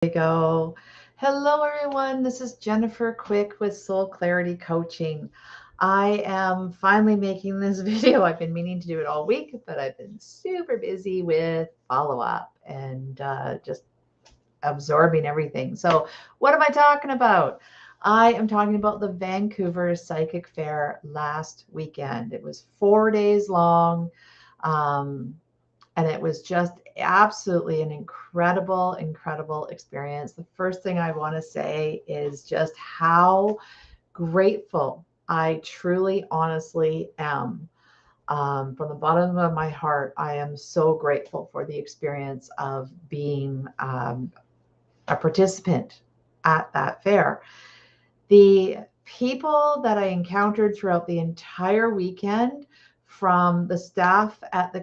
We go. Hello, everyone. This is Jennifer Quick with Soul Clarity Coaching. I am finally making this video. I've been meaning to do it all week, but I've been super busy with follow up and just absorbing everything. So, what am I talking about? I am talking about the Vancouver Psychic Fair last weekend. It was 4 days long. Um, and it was just absolutely an incredible experience. The first thing I want to say is just how grateful I truly, honestly am. From the bottom of my heart, I am so grateful for the experience of being a participant at that fair. The people that I encountered throughout the entire weekend, from the staff at the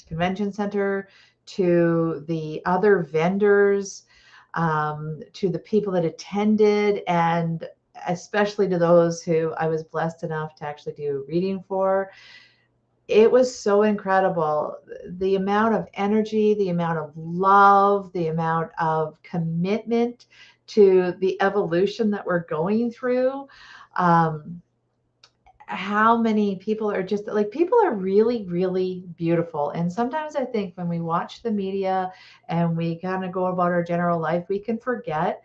convention center to the other vendors, to the people that attended, and especially to those who I was blessed enough to actually do a reading for. It was so incredible. The amount of energy, the amount of love, the amount of commitment to the evolution that we're going through. Um, how many people are just like, people are really beautiful. And sometimes I think when we watch the media and we kind of go about our general life, we can forget,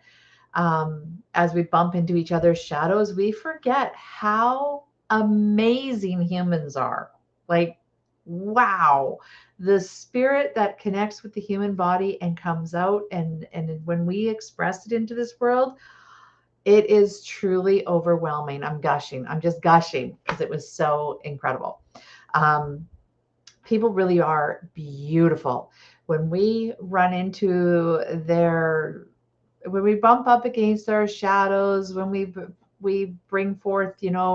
as we bump into each other's shadows, we forget how amazing humans are. Like, wow, the spirit that connects with the human body and comes out, and when we express it into this world, it is truly overwhelming. I'm gushing. I'm just gushing because it was so incredible. Um, People really are beautiful. When we run into their when we bump up against our shadows, when we bring forth,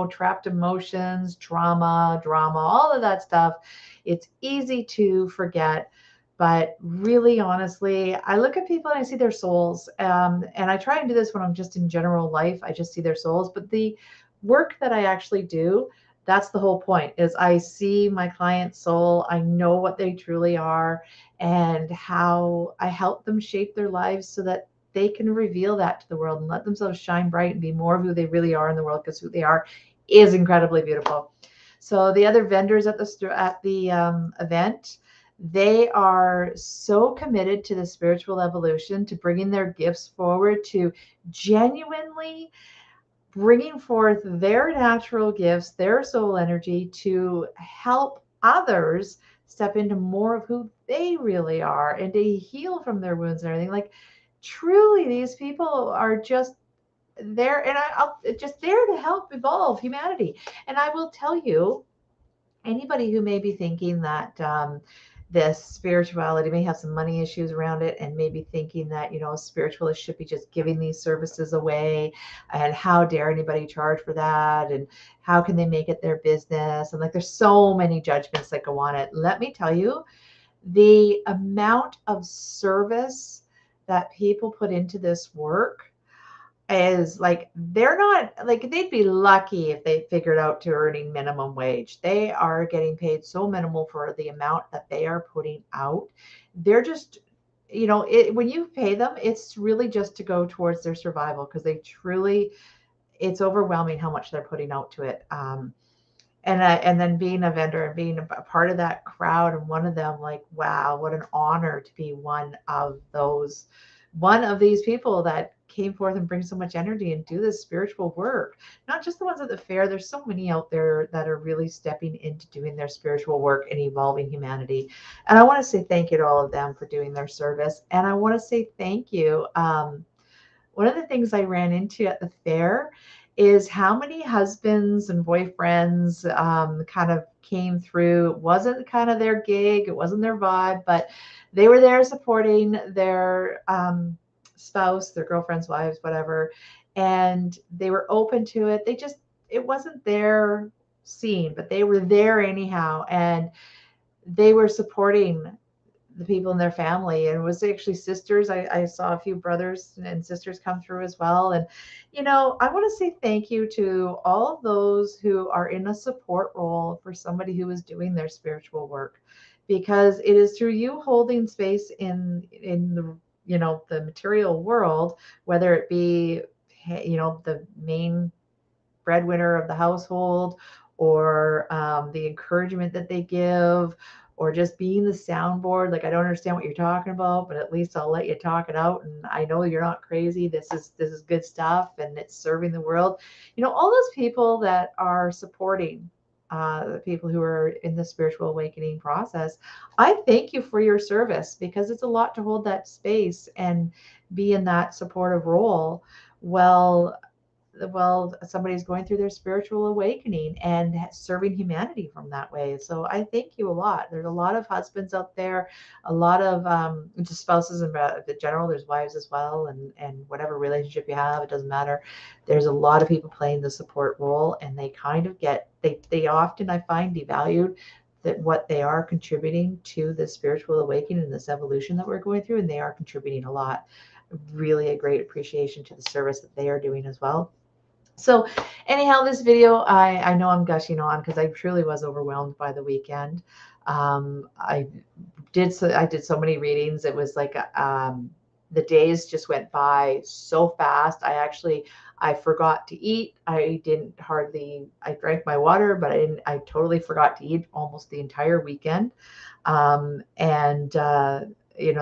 trapped emotions, drama, all of that stuff, it's easy to forget. But really, honestly, I look at people and I see their souls. And I try and do this when I'm just in general life. I just see their souls. But the work that I actually do, that's the whole point, is I see my client's soul. I know what they truly are and how I help them shape their lives so that they can reveal that to the world and let themselves shine bright and be more of who they really are in the world, because who they are is incredibly beautiful. So the other vendors at the event, they are so committed to the spiritual evolution, to bringing their gifts forward, to genuinely bringing forth their natural gifts, their soul energy, to help others step into more of who they really are and to heal from their wounds and everything. Like, truly, these people are just there, and I'll just there to help evolve humanity. And I will tell you, anybody who may be thinking that this spirituality may have some money issues around it, and maybe thinking that, spiritualists should be just giving these services away, and how dare anybody charge for that, and how can they make it their business, and like, there's so many judgments that go on it. Let me tell you, the amount of service that people put into this work is like, they're not like, they'd be lucky if they figured out to earning minimum wage. They are getting paid so minimal for the amount that they are putting out. They're just, when you pay them, it's really just to go towards their survival, because they truly, it's overwhelming how much they're putting out to it. And then being a vendor and being a part of that crowd, and one of them, like, wow, what an honor to be one of these people that came forth and bring so much energy and do this spiritual work. Not just the ones at the fair. There's so many out there that are really stepping into doing their spiritual work and evolving humanity. And I want to say thank you to all of them for doing their service. And I want to say thank you. One of the things I ran into at the fair is how many husbands and boyfriends kind of came through. It wasn't kind of their gig, it wasn't their vibe, but they were there supporting their spouse, their girlfriends, wives, whatever. And they were open to it. It wasn't their scene, but they were there anyhow. And they were supporting the people in their family, and it was actually sisters. I saw a few brothers and sisters come through as well. And I want to say thank you to all those who are in a support role for somebody who is doing their spiritual work, because it is through you holding space in the the material world, whether it be, the main breadwinner of the household, or the encouragement that they give, or just being the soundboard. Like, I don't understand what you're talking about, but at least I'll let you talk it out. And I know you're not crazy. This is good stuff, and it's serving the world. All those people that are supporting the people who are in the spiritual awakening process. I thank you for your service, because it's a lot to hold that space and be in that supportive role. Well, somebody's going through their spiritual awakening and serving humanity from that way. So I thank you a lot. There's a lot of husbands out there, a lot of just spouses in the general. There's wives as well, and whatever relationship you have, it doesn't matter. There's a lot of people playing the support role, and they kind of they often, I find, devalued that what they are contributing to the spiritual awakening and this evolution that we're going through, and they are contributing a lot. Really a great appreciation to the service that they are doing as well. So anyhow, this video, I know I'm gushing on because I truly was overwhelmed by the weekend. I did so many readings. It was like the days just went by so fast. I forgot to eat. I drank my water, but I totally forgot to eat almost the entire weekend. And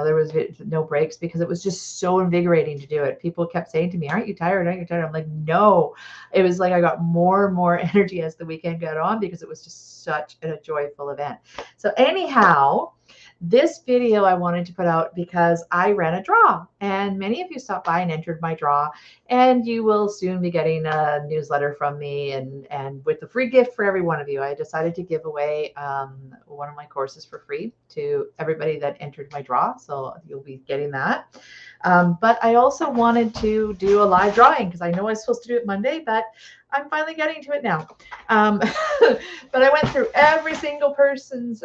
there was no breaks because it was just so invigorating to do it. People kept saying to me, aren't you tired? Aren't you tired? I'm like, no. It was like I got more and more energy as the weekend got on, because it was just such a joyful event. So anyhow, this video I wanted to put out because I ran a draw, and many of you stopped by and entered my draw, and you will soon be getting a newsletter from me, and with a free gift for every one of you. I decided to give away one of my courses for free to everybody that entered my draw, so you'll be getting that. But I also wanted to do a live drawing, because I know I was supposed to do it Monday, but I'm finally getting to it now. But I went through every single person's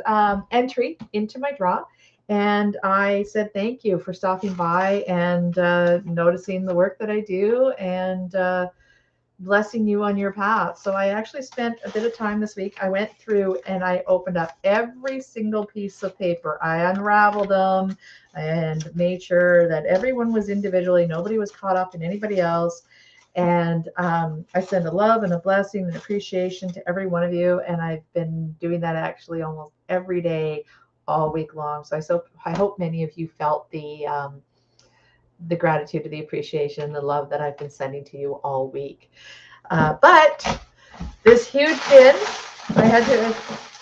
entry into my draw, and I said thank you for stopping by and noticing the work that I do, and blessing you on your path. So I actually spent a bit of time this week. I went through and I opened up every single piece of paper. I unraveled them and made sure that everyone was individually, nobody was caught up in anybody else. And I send a love and a blessing and appreciation to every one of you. And I've been doing that actually almost every day, all week long. So I hope many of you felt the gratitude, the appreciation, the love that I've been sending to you all week. But this huge bin, I had to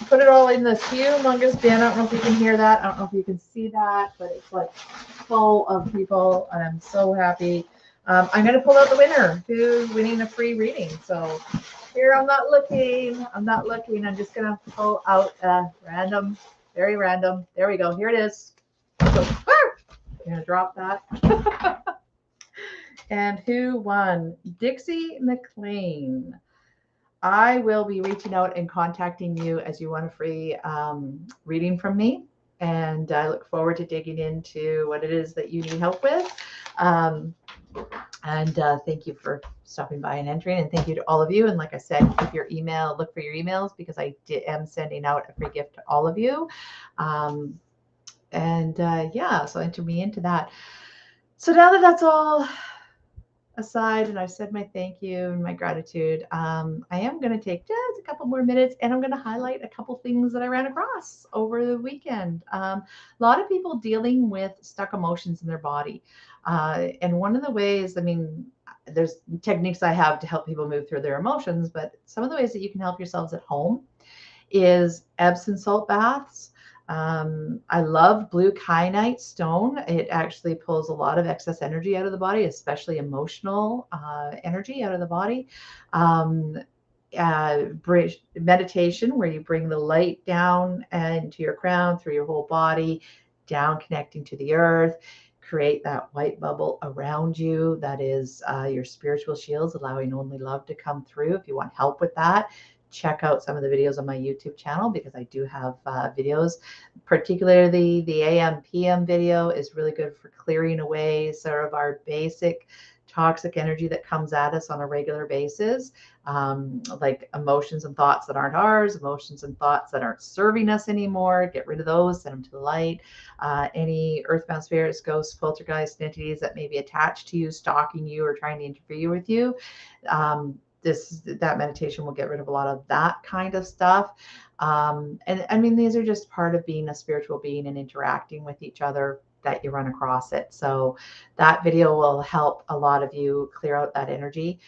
put it all in this humongous bin. I don't know if you can hear that. I don't know if you can see that, but it's like full of people, and I'm so happy. I'm going to pull out the winner who's winning a free reading. So here, I'm not looking. I'm just going to pull out a random, very random. There we go. Here it is. So, I'm going to drop that. And who won? Dixie McLean. I will be reaching out and contacting you as you want a free reading from me. And I look forward to digging into what it is that you need help with. And thank you for stopping by and entering. And thank you to all of you. And like I said, look for your emails, because I am sending out a free gift to all of you. Yeah, so enter me into that. So now that that's all aside and I've said my thank you and my gratitude, I am going to take just a couple more minutes, and I'm going to highlight a couple things that I ran across over the weekend. A lot of people dealing with stuck emotions in their body. And one of the ways, there's techniques I have to help people move through their emotions, but some of the ways that you can help yourselves at home is Epsom salt baths. I love blue kyanite stone. It actually pulls a lot of excess energy out of the body, especially emotional energy out of the body. Meditation, where you bring the light down into your crown, through your whole body, down, connecting to the earth. Create that white bubble around you that is your spiritual shields, allowing only love to come through. If you want help with that, check out some of the videos on my YouTube channel, because I do have videos, particularly the AM PM video is really good for clearing away sort of our basic toxic energy that comes at us on a regular basis, like emotions and thoughts that aren't ours, emotions and thoughts that aren't serving us anymore. Get rid of those, send them to the light. Any earthbound spirits, ghosts, poltergeist entities that may be attached to you, stalking you, or trying to interfere with you. That meditation will get rid of a lot of that kind of stuff. And I mean, these are just part of being a spiritual being and interacting with each other that you run across it. So that video will help a lot of you clear out that energy.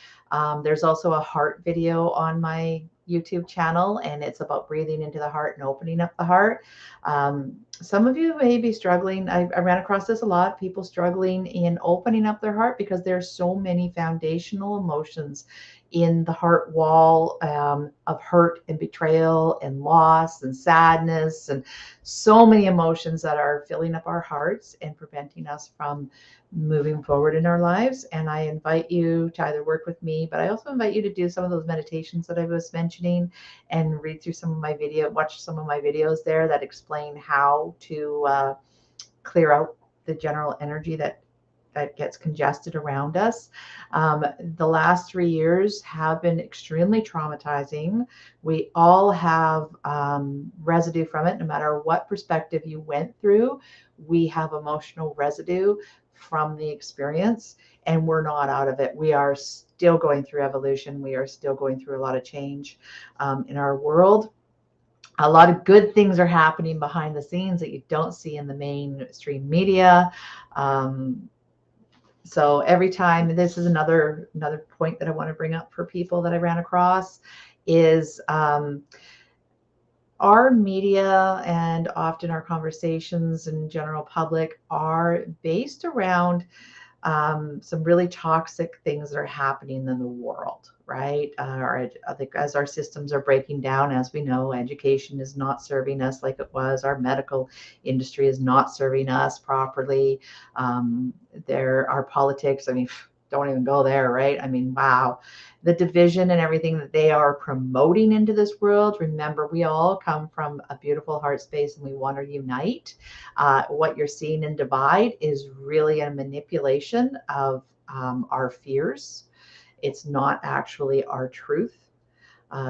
There's also a heart video on my YouTube channel, and it's about breathing into the heart and opening up the heart. Some of you may be struggling. I ran across this a lot, people struggling in opening up their heart because there's so many foundational emotions in the heart wall, of hurt and betrayal and loss and sadness, and so many emotions that are filling up our hearts and preventing us from moving forward in our lives. And I invite you to either work with me, but I also invite you to do some of those meditations that I was mentioning and read through some of my watch some of my videos there that explain how to clear out the general energy that gets congested around us. The last 3 years have been extremely traumatizing. We all have residue from it, no matter what perspective you went through. We have emotional residue from the experience, and we're not out of it. We are still going through evolution. We are still going through a lot of change in our world. A lot of good things are happening behind the scenes that you don't see in the mainstream media. So every time, this is another point that I want to bring up for people that I ran across, is our media and often our conversations in general public are based around some really toxic things that are happening in the world, right? I think as our systems are breaking down, as we know, education is not serving us like it was. Our medical industry is not serving us properly. Our politics, I mean, don't even go there, right? I mean, wow, the division and everything that they are promoting into this world. Remember, we all come from a beautiful heart space and we want to unite. What you're seeing in divide is really a manipulation of our fears. It's not actually our truth.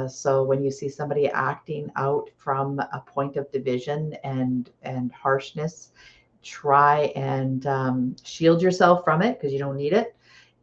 So when you see somebody acting out from a point of division and harshness, try and shield yourself from it, because you don't need it.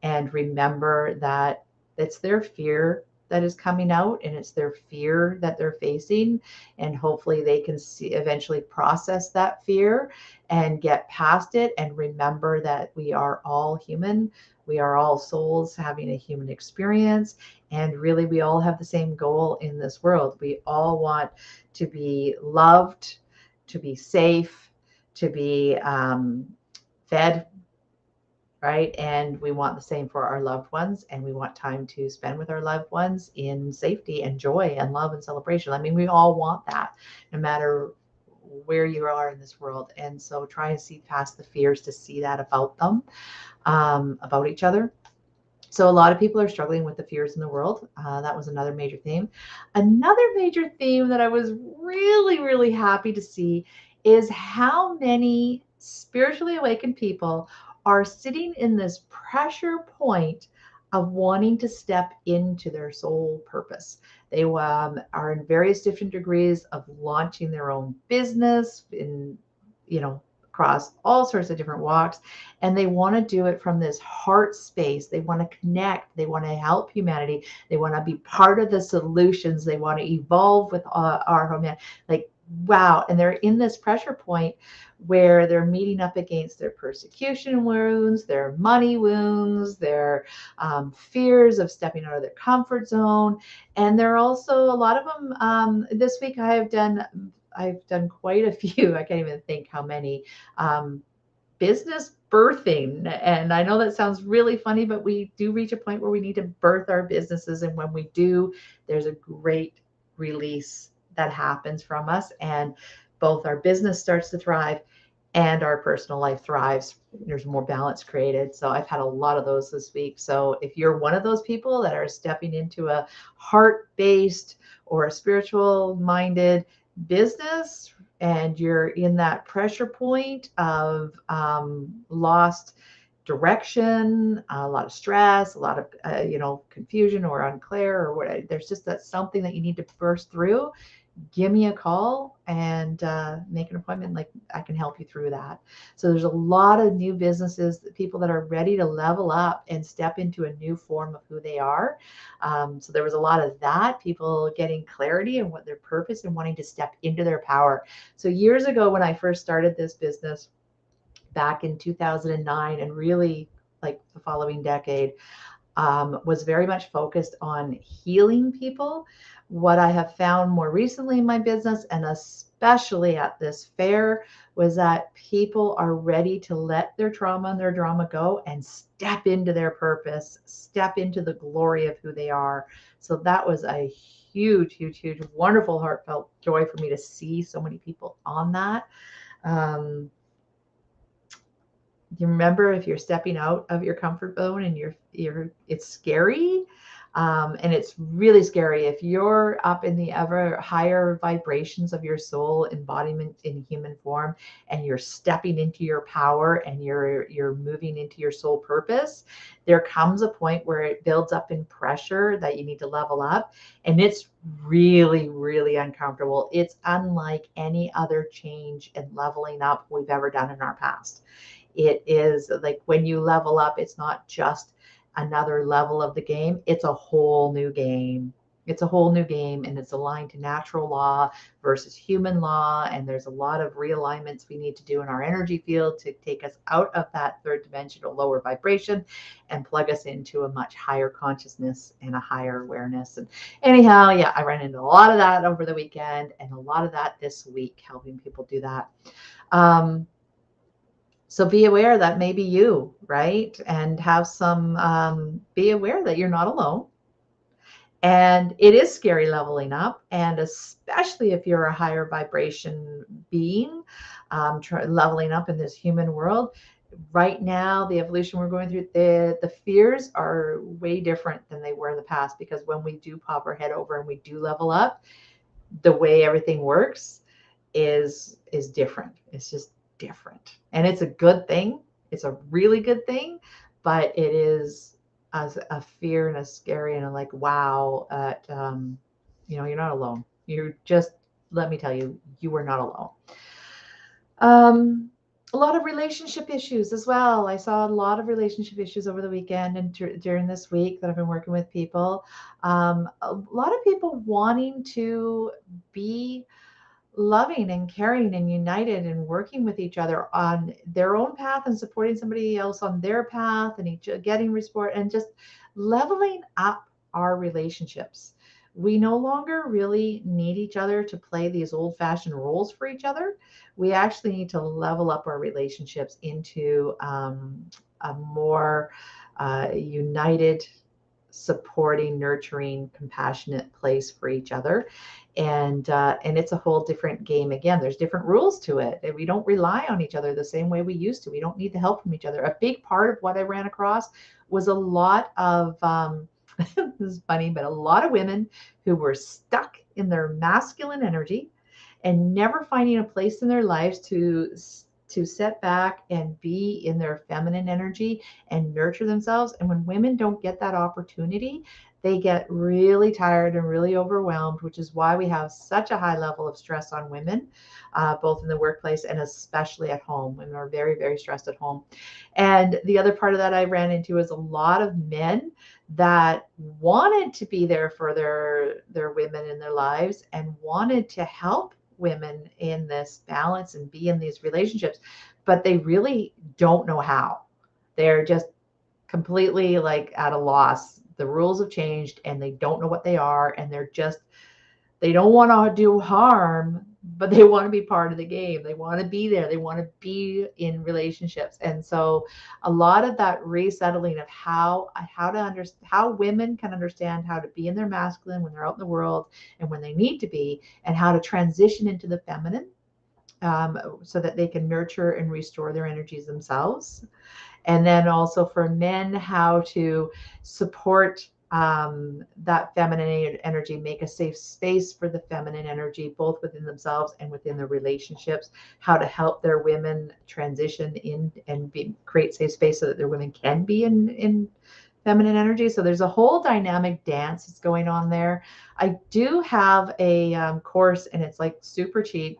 And remember that it's their fear that is coming out, and it's their fear that they're facing. And hopefully they can eventually process that fear and get past it. And remember that we are all human. We are all souls having a human experience. And really, we all have the same goal in this world. We all want to be loved, to be safe, to be fed, right? And we want the same for our loved ones, and we want time to spend with our loved ones in safety and joy and love and celebration. I mean, we all want that, no matter where you are in this world. And so try and see past the fears to see that about them, about each other. So a lot of people are struggling with the fears in the world. That was another major theme. Another major theme that I was really, really happy to see is how many spiritually awakened people are sitting in this pressure point of wanting to step into their soul purpose. They are in various different degrees of launching their own business in, across all sorts of different walks. And they want to do it from this heart space. They want to connect. They want to help humanity. They want to be part of the solutions. They want to evolve with our humanity. Like, wow. And they're in this pressure point where they're meeting up against their persecution wounds, their money wounds, their fears of stepping out of their comfort zone. And there are also a lot of them. This week I've done quite a few. I can't even think how many. Business birthing. And I know that sounds really funny, but we do reach a point where we need to birth our businesses. And when we do, there's a great release that happens from us. And both our business starts to thrive and our personal life thrives. there's more balance created. So I've had a lot of those this week. So if you're one of those people that are stepping into a heart-based or a spiritual minded business, and you're in that pressure point of lost direction, a lot of stress, a lot of confusion or unclear or what, there's just that something that you need to burst through, give me a call and make an appointment. Like, I can help you through that. So there's a lot of new businesses, people that are ready to level up and step into a new form of who they are. So there was a lot of that, people getting clarity and what their purpose and wanting to step into their power. So years ago, when I first started this business back in 2009, and really like the following decade, was very much focused on healing people. What I have found more recently in my business, and especially at this fair, was that people are ready to let their trauma and their drama go and step into their purpose, step into the glory of who they are. So that was a huge, huge, huge, wonderful, heartfelt joy for me to see so many people on that. Um, you remember, if you're stepping out of your comfort zone and you're it's scary, and it's really scary if you're up in the ever higher vibrations of your soul embodiment in human form, and you're stepping into your power and you're moving into your soul purpose. There comes a point where it builds up in pressure that you need to level up, and it's really, really uncomfortable. It's unlike any other change and leveling up we've ever done in our past. It is like, when you level up, it's not just another level of the game, it's a whole new game. It's a whole new game, and it's aligned to natural law versus human law. And there's a lot of realignments we need to do in our energy field to take us out of that third dimensional lower vibration and plug us into a much higher consciousness and a higher awareness. And anyhow, yeah, I ran into a lot of that over the weekend, and a lot of that this week, helping people do that. So be aware that maybe you, right? And have some, be aware that you're not alone. And it is scary leveling up. And especially if you're a higher vibration being, leveling up in this human world. Right now, the evolution we're going through, the fears are way different than they were in the past, because when we do pop our head over and we do level up, the way everything works is different. It's just different, and it's a good thing. It's a really good thing, but it is as a fear and a scary and a like, wow, you're not alone. You're just, let me tell you, you are not alone. A lot of relationship issues as well. I saw a lot of relationship issues over the weekend and during this week that I've been working with people. A lot of people wanting to be loving and caring and united and working with each other on their own path and supporting somebody else on their path, and getting support and just leveling up our relationships. We no longer really need each other to play these old-fashioned roles for each other. We actually need to level up our relationships into a more united, supporting, nurturing, compassionate place for each other. And it's a whole different game. Again, there's different rules to it. We don't rely on each other the same way we used to. We don't need the help from each other. A big part of what I ran across was a lot of this is funny, but a lot of women who were stuck in their masculine energy and never finding a place in their lives to set back and be in their feminine energy and nurture themselves. And when women don't get that opportunity, they get really tired and really overwhelmed, which is why we have such a high level of stress on women, both in the workplace and especially at home. Women are very, very stressed at home. And the other part of that I ran into is a lot of men that wanted to be there for their women in their lives and wanted to help women in this balance and be in these relationships, but they really don't know how. They're just completely like at a loss. The rules have changed and they don't know what they are, and they don't want to do harm, but they want to be part of the game. They want to be there. They want to be in relationships. And so a lot of that resettling of how women can understand how to be in their masculine when they're out in the world and when they need to be, and how to transition into the feminine so that they can nurture and restore their energies themselves. And then also for men, how to support that feminine energy, make a safe space for the feminine energy, both within themselves and within their relationships, how to help their women transition in and create safe space so that their women can be in feminine energy. So there's a whole dynamic dance that's going on there. I do have a course, and it's like super cheap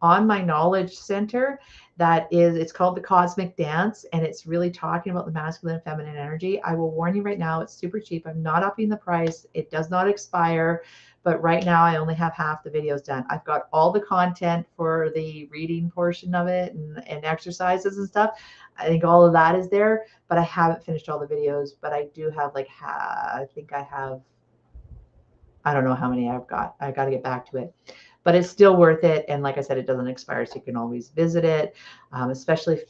on my knowledge center. It's called the Cosmic Dance, and it's really talking about the masculine and feminine energy. I will warn you right now, it's super cheap. I'm not upping the price. It does not expire, but right now I only have half the videos done. I've got all the content for the reading portion of it and exercises and stuff. I think all of that is there, but I haven't finished all the videos. But I do have like I think I have, I don't know how many I've got. I got to get back to it, but it's still worth it. And like I said, it doesn't expire, so you can always visit it, especially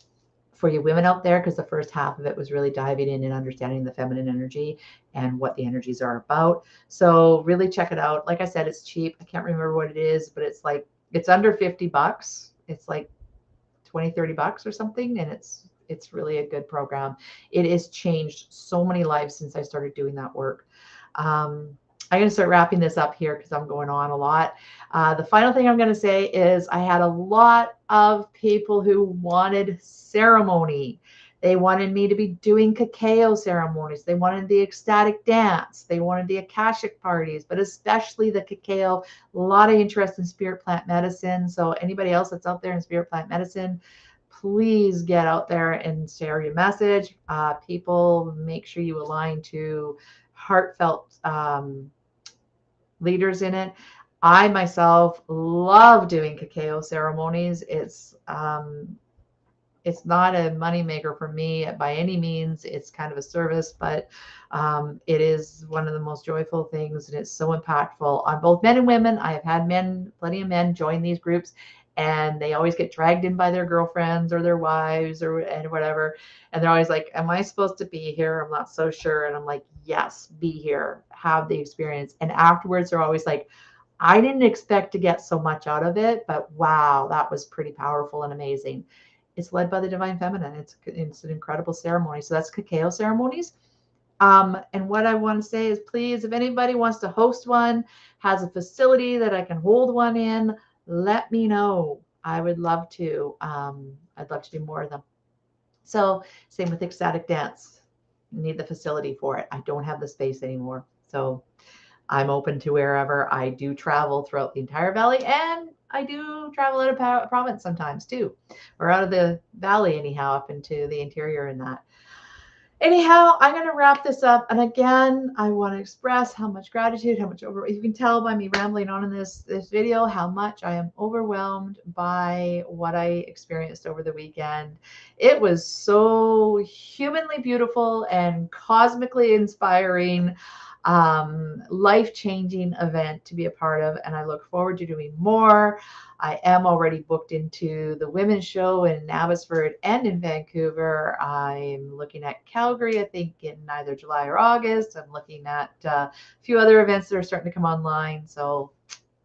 for you women out there, because the first half of it was really diving in and understanding the feminine energy and what the energies are about. So really check it out. Like I said, it's cheap. I can't remember what it is, but it's under $50. It's like 20, $30 or something. And it's really a good program. It has changed so many lives since I started doing that work. I'm going to start wrapping this up here because I'm going on a lot. The final thing I'm going to say is I had a lot of people who wanted ceremony. They wanted me to be doing cacao ceremonies. They wanted the ecstatic dance. They wanted the Akashic parties, but especially the cacao. A lot of interest in spirit plant medicine. So anybody else that's out there in spirit plant medicine, please get out there and share your message. People, make sure you align to heartfelt leaders in it. I myself love doing cacao ceremonies. It's not a moneymaker for me by any means. It's kind of a service, but it is one of the most joyful things, and it's so impactful on both men and women. I have had plenty of men join these groups, and they always get dragged in by their girlfriends or their wives and whatever. And they're always like, am I supposed to be here? I'm not so sure. And I'm like, yes, be here, have the experience. And afterwards, they're always like, I didn't expect to get so much out of it, but wow, that was pretty powerful and amazing. It's led by the Divine Feminine. It's an incredible ceremony. So that's cacao ceremonies. And what I want to say is, please, if anybody wants to host one, has a facility that I can hold one in, let me know. I would love to. I'd love to do more of them. So same with ecstatic dance. Need the facility for it. I don't have the space anymore. So I'm open to wherever. I do travel throughout the entire valley, and I do travel out of province sometimes too, or out of the valley anyhow, up into the interior and that. Anyhow, I'm going to wrap this up. And again, I want to express how much gratitude, you can tell by me rambling on in this video, how much I am overwhelmed by what I experienced over the weekend. It was so humanly beautiful and cosmically inspiring, life-changing event to be a part of. And I look forward to doing more. I am already booked into the women's show in Abbotsford and in Vancouver. I'm looking at Calgary, I think in either July or August. I'm looking at a few other events that are starting to come online. So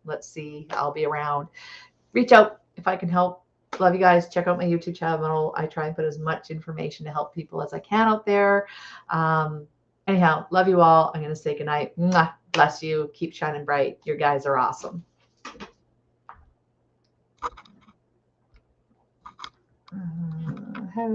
let's see, I'll be around. Reach out if I can help. Love you guys. Check out my YouTube channel. I try and put as much information to help people as I can out there. Anyhow, love you all. I'm going to say goodnight. Mwah. Bless you. Keep shining bright. You guys are awesome. How